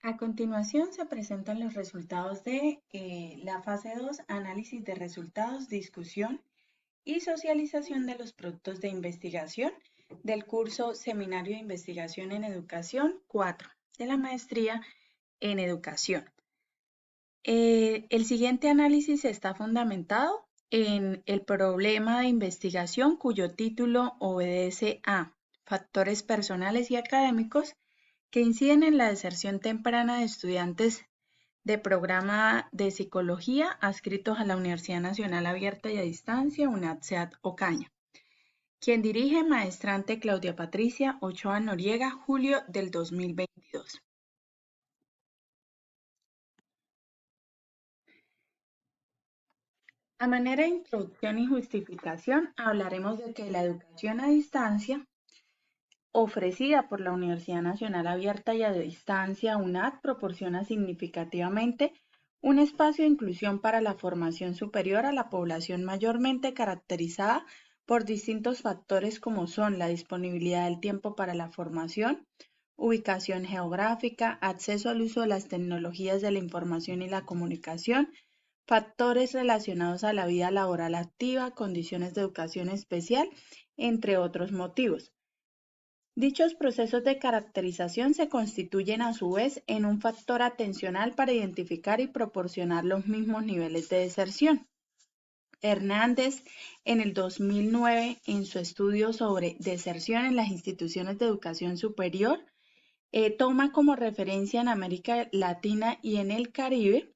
A continuación se presentan los resultados de la fase 2, análisis de resultados, discusión y socialización de los productos de investigación del curso Seminario de Investigación en Educación 4 de la maestría en Educación. El siguiente análisis está fundamentado en el problema de investigación cuyo título obedece a factores personales y académicos que inciden en la deserción temprana de estudiantes de programa de psicología adscritos a la Universidad Nacional Abierta y a Distancia, UNAD-SEAD Ocaña. Quien dirige maestrante Claudia Patricia Ochoa Noriega, julio del 2022. A manera de introducción y justificación, hablaremos de que la educación a distancia ofrecida por la Universidad Nacional Abierta y a Distancia, UNAD, proporciona significativamente un espacio de inclusión para la formación superior a la población mayormente caracterizada por distintos factores como son la disponibilidad del tiempo para la formación, ubicación geográfica, acceso al uso de las tecnologías de la información y la comunicación, factores relacionados a la vida laboral activa, condiciones de educación especial, entre otros motivos. Dichos procesos de caracterización se constituyen a su vez en un factor atencional para identificar y proporcionar los mismos niveles de deserción. Hernández, en el 2009, en su estudio sobre deserción en las instituciones de educación superior, toma como referencia en América Latina y en el Caribe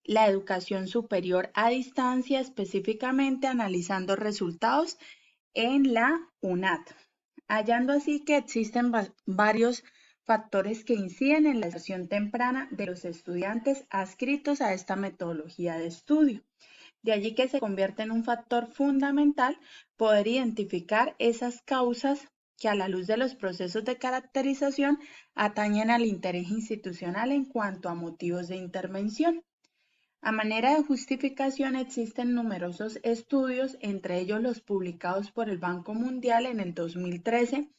la educación superior a distancia, específicamente analizando resultados en la UNAD, hallando así que existen varios factores que inciden en la deserción temprana de los estudiantes adscritos a esta metodología de estudio. De allí que se convierte en un factor fundamental poder identificar esas causas que a la luz de los procesos de caracterización atañen al interés institucional en cuanto a motivos de intervención. A manera de justificación existen numerosos estudios, entre ellos los publicados por el Banco Mundial en el 2013,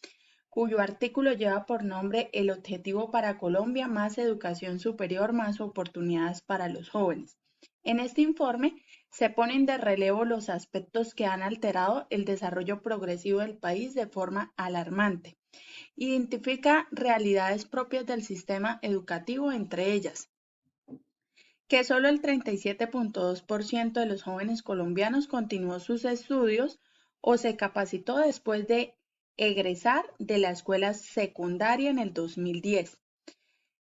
cuyo artículo lleva por nombre El objetivo para Colombia, más educación superior, más oportunidades para los jóvenes. En este informe se ponen de relevo los aspectos que han alterado el desarrollo progresivo del país de forma alarmante. Identifica realidades propias del sistema educativo, entre ellas que solo el 37.2% de los jóvenes colombianos continuó sus estudios o se capacitó después de egresar de la escuela secundaria en el 2010,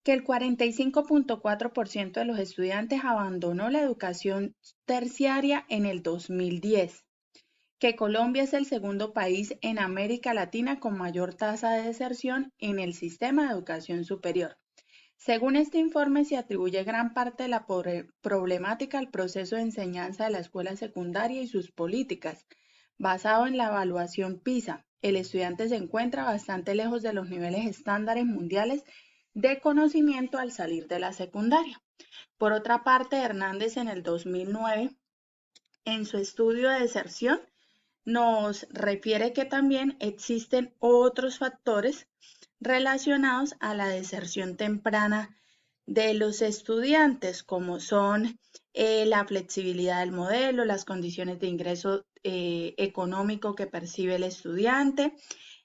que el 45.4% de los estudiantes abandonó la educación terciaria en el 2010, que Colombia es el segundo país en América Latina con mayor tasa de deserción en el sistema de educación superior. Según este informe, se atribuye gran parte de la problemática al proceso de enseñanza de la escuela secundaria y sus políticas. Basado en la evaluación PISA, el estudiante se encuentra bastante lejos de los niveles estándares mundiales de conocimiento al salir de la secundaria. Por otra parte, Hernández en el 2009, en su estudio de deserción, nos refiere que también existen otros factores relacionados a la deserción temprana de los estudiantes, como son la flexibilidad del modelo, las condiciones de ingreso económico que percibe el estudiante,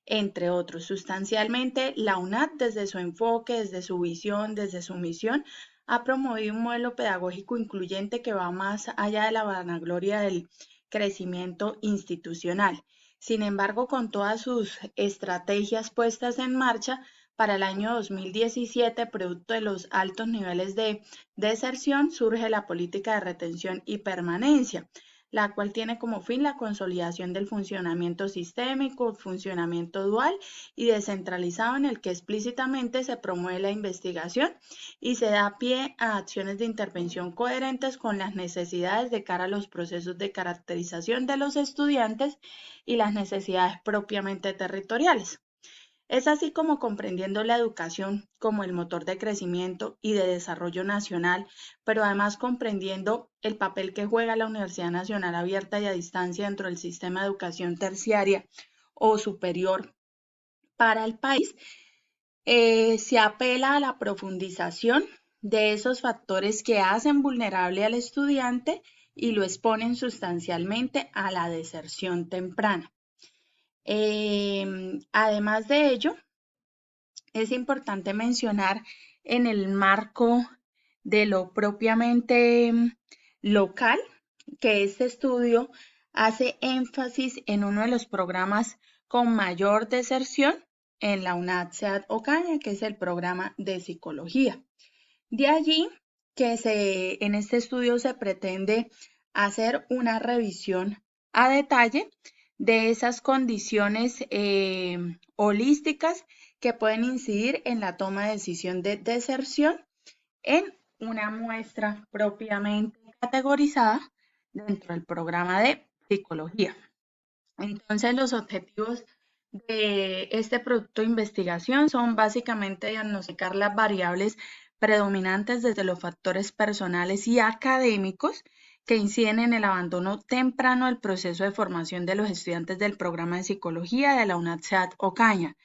entre otros. Sustancialmente, la UNAD, desde su enfoque, desde su visión, desde su misión, ha promovido un modelo pedagógico incluyente que va más allá de la vanagloria del crecimiento institucional. Sin embargo, con todas sus estrategias puestas en marcha, para el año 2017, producto de los altos niveles de deserción, surge la política de retención y permanencia, la cual tiene como fin la consolidación del funcionamiento sistémico, funcionamiento dual y descentralizado, en el que explícitamente se promueve la investigación y se da pie a acciones de intervención coherentes con las necesidades de cara a los procesos de caracterización de los estudiantes y las necesidades propiamente territoriales. Es así como comprendiendo la educación como el motor de crecimiento y de desarrollo nacional, pero además comprendiendo el papel que juega la Universidad Nacional Abierta y a Distancia dentro del sistema de educación terciaria o superior para el país, Se apela a la profundización de esos factores que hacen vulnerable al estudiante y lo exponen sustancialmente a la deserción temprana. Además de ello, es importante mencionar en el marco de lo propiamente local que este estudio hace énfasis en uno de los programas con mayor deserción en la UNAD SEAD Ocaña, que es el programa de psicología. De allí que en este estudio se pretende hacer una revisión a detalle de esas condiciones holísticas que pueden incidir en la toma de decisión de deserción en una muestra propiamente categorizada dentro del programa de psicología. Entonces, los objetivos de este producto de investigación son básicamente diagnosticar las variables predominantes desde los factores personales y académicos que inciden en el abandono temprano del proceso de formación de los estudiantes del programa de psicología de la UNAD SEAD Ocaña,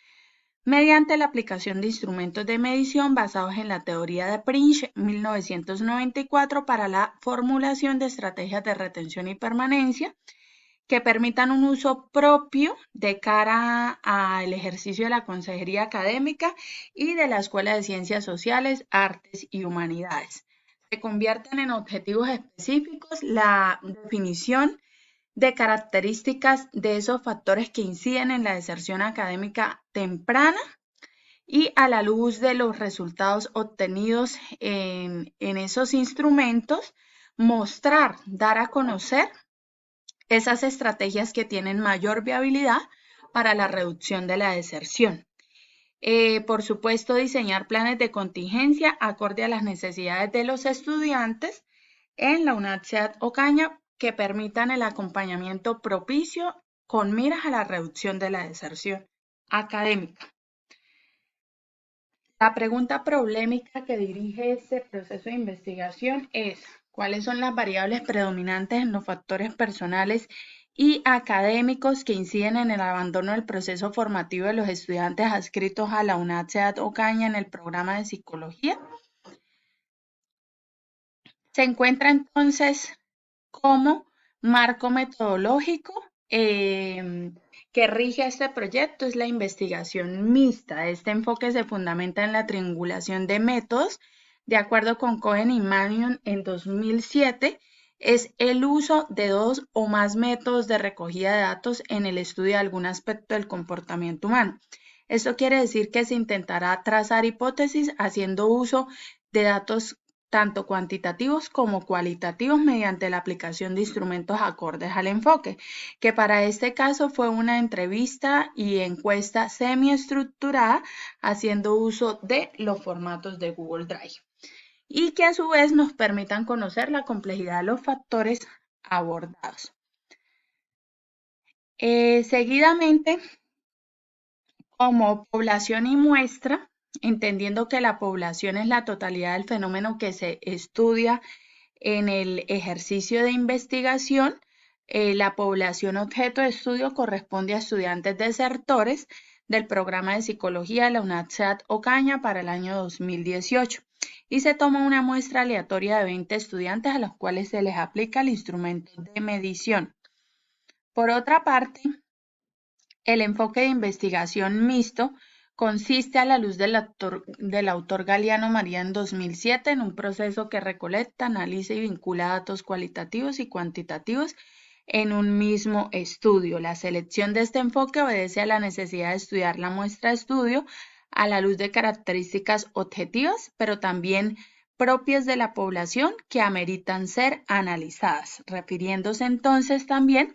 mediante la aplicación de instrumentos de medición basados en la teoría de Prince 1994 para la formulación de estrategias de retención y permanencia que permitan un uso propio de cara al ejercicio de la consejería académica y de la Escuela de Ciencias Sociales, Artes y Humanidades. Se convierten en objetivos específicos la definición de características de esos factores que inciden en la deserción académica temprana y a la luz de los resultados obtenidos en esos instrumentos, mostrar, dar a conocer esas estrategias que tienen mayor viabilidad para la reducción de la deserción. Por supuesto, diseñar planes de contingencia acorde a las necesidades de los estudiantes en la UNAD SEAD Ocaña que permitan el acompañamiento propicio con miras a la reducción de la deserción académica. La pregunta problemática que dirige este proceso de investigación es: ¿cuáles son las variables predominantes en los factores personales y académicos que inciden en el abandono del proceso formativo de los estudiantes adscritos a la UNAD SEAD Ocaña en el programa de psicología? Se encuentra entonces como marco metodológico que rige este proyecto es la investigación mixta. Este enfoque se fundamenta en la triangulación de métodos. De acuerdo con Cohen y Mannion en 2007, es el uso de dos o más métodos de recogida de datos en el estudio de algún aspecto del comportamiento humano. Esto quiere decir que se intentará trazar hipótesis haciendo uso de datos tanto cuantitativos como cualitativos mediante la aplicación de instrumentos acordes al enfoque, que para este caso fue una entrevista y encuesta semiestructurada haciendo uso de los formatos de Google Drive y que a su vez nos permitan conocer la complejidad de los factores abordados. Seguidamente, como población y muestra, entendiendo que la población es la totalidad del fenómeno que se estudia en el ejercicio de investigación, la población objeto de estudio corresponde a estudiantes desertores del programa de psicología de la UNAD SEAD Ocaña para el año 2018 y se toma una muestra aleatoria de 20 estudiantes a los cuales se les aplica el instrumento de medición. Por otra parte, el enfoque de investigación mixto consiste a la luz del autor Galeano María en 2007 en un proceso que recolecta, analiza y vincula datos cualitativos y cuantitativos en un mismo estudio. La selección de este enfoque obedece a la necesidad de estudiar la muestra de estudio a la luz de características objetivas, pero también propias de la población que ameritan ser analizadas, refiriéndose entonces también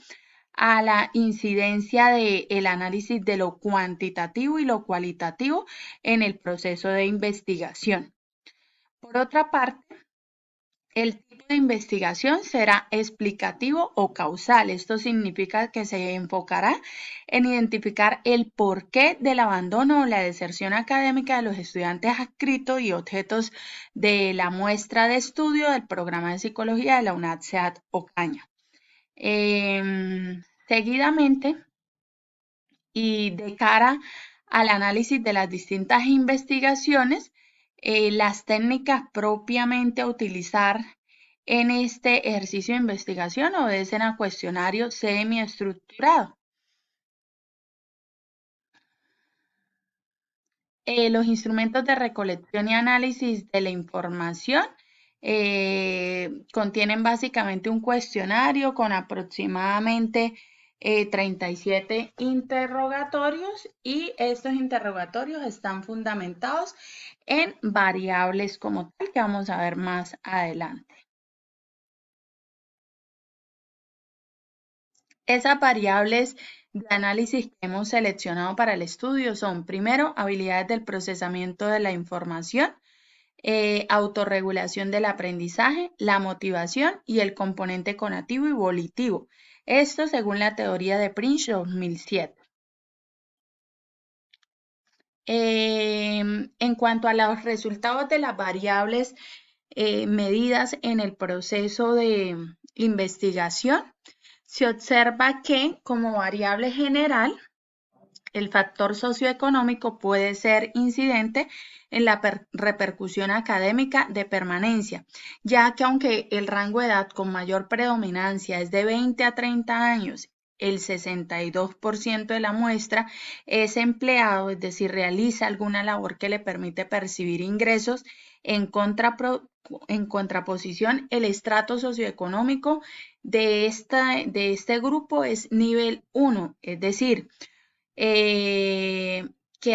a la incidencia del análisis de lo cuantitativo y lo cualitativo en el proceso de investigación. Por otra parte, el tipo de investigación será explicativo o causal. Esto significa que se enfocará en identificar el porqué del abandono o la deserción académica de los estudiantes adscritos y objetos de la muestra de estudio del programa de psicología de la UNAD SEAD Ocaña. Seguidamente, y de cara al análisis de las distintas investigaciones, las técnicas propiamente a utilizar en este ejercicio de investigación obedecen a cuestionario semiestructurado. Los instrumentos de recolección y análisis de la información contienen básicamente un cuestionario con aproximadamente 37 interrogatorios, y estos interrogatorios están fundamentados en variables como tal que vamos a ver más adelante. Esas variables de análisis que hemos seleccionado para el estudio son, primero, habilidades del procesamiento de la información, autorregulación del aprendizaje, la motivación y el componente conectivo y volitivo. Esto según la teoría de Prince 2007. En cuanto a los resultados de las variables medidas en el proceso de investigación, se observa que como variable general, el factor socioeconómico puede ser incidente en la repercusión académica de permanencia, ya que aunque el rango de edad con mayor predominancia es de 20 a 30 años, el 62% de la muestra es empleado, es decir, realiza alguna labor que le permite percibir ingresos. En contraposición, el estrato socioeconómico de este grupo es nivel 1, es decir, que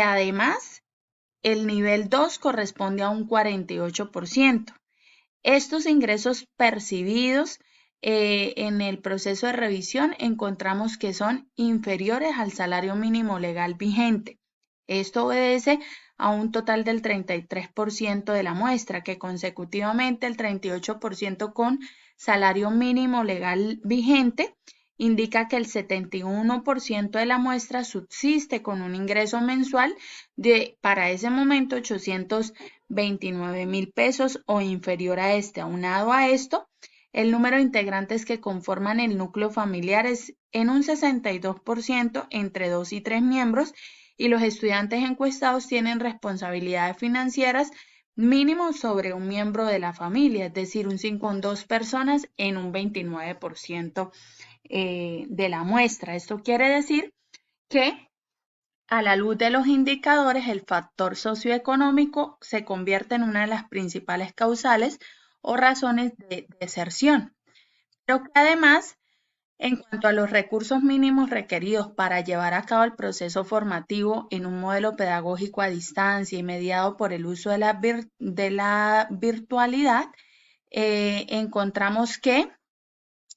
además el nivel 2 corresponde a un 48%. Estos ingresos percibidos en el proceso de revisión encontramos que son inferiores al salario mínimo legal vigente. Esto obedece a un total del 33% de la muestra, que consecutivamente el 38% con salario mínimo legal vigente indica que el 71% de la muestra subsiste con un ingreso mensual de, para ese momento, 829,000 pesos o inferior a este. Aunado a esto, el número de integrantes que conforman el núcleo familiar es en un 62% entre 2 y 3 miembros, y los estudiantes encuestados tienen responsabilidades financieras mínimo sobre un miembro de la familia, es decir, con 2 personas en un 29% de la muestra. Esto quiere decir que a la luz de los indicadores, el factor socioeconómico se convierte en una de las principales causales o razones de deserción, pero que además, en cuanto a los recursos mínimos requeridos para llevar a cabo el proceso formativo en un modelo pedagógico a distancia y mediado por el uso de la virtualidad, encontramos que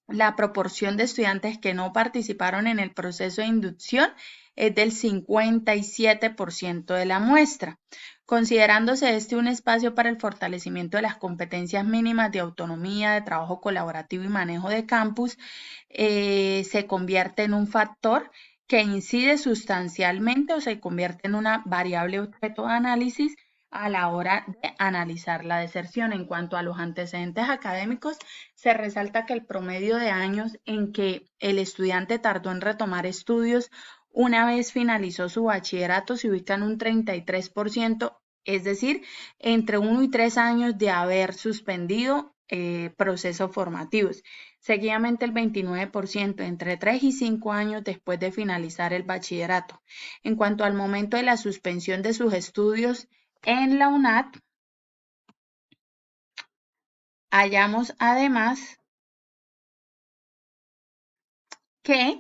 la proporción de estudiantes que no participaron en el proceso de inducción es del 57% de la muestra. Considerándose este un espacio para el fortalecimiento de las competencias mínimas de autonomía, de trabajo colaborativo y manejo de campus, se convierte en un factor que incide sustancialmente o se convierte en una variable objeto de análisis a la hora de analizar la deserción. En cuanto a los antecedentes académicos, se resalta que el promedio de años en que el estudiante tardó en retomar estudios una vez finalizó su bachillerato se ubica en un 33%, es decir, entre 1 y 3 años de haber suspendido procesos formativos. Seguidamente el 29% entre 3 y 5 años después de finalizar el bachillerato. En cuanto al momento de la suspensión de sus estudios en la UNAD, hallamos además que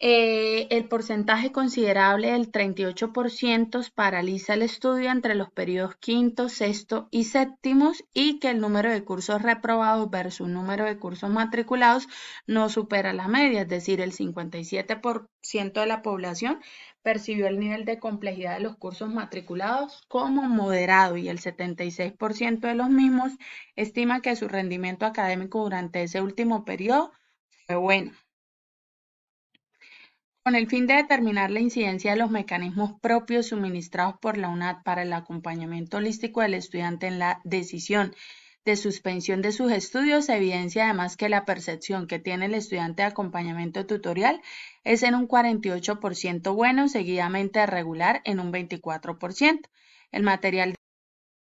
el porcentaje considerable del 38% paraliza el estudio entre los periodos quinto, sexto y séptimos, y que el número de cursos reprobados versus número de cursos matriculados no supera la media, es decir, el 57% de la población percibió el nivel de complejidad de los cursos matriculados como moderado, y el 76% de los mismos estima que su rendimiento académico durante ese último periodo fue bueno. Con el fin de determinar la incidencia de los mecanismos propios suministrados por la UNAD para el acompañamiento holístico del estudiante en la decisión de suspensión de sus estudios, se evidencia además que la percepción que tiene el estudiante de acompañamiento tutorial es en un 48% bueno, seguidamente de regular en un 24%. El material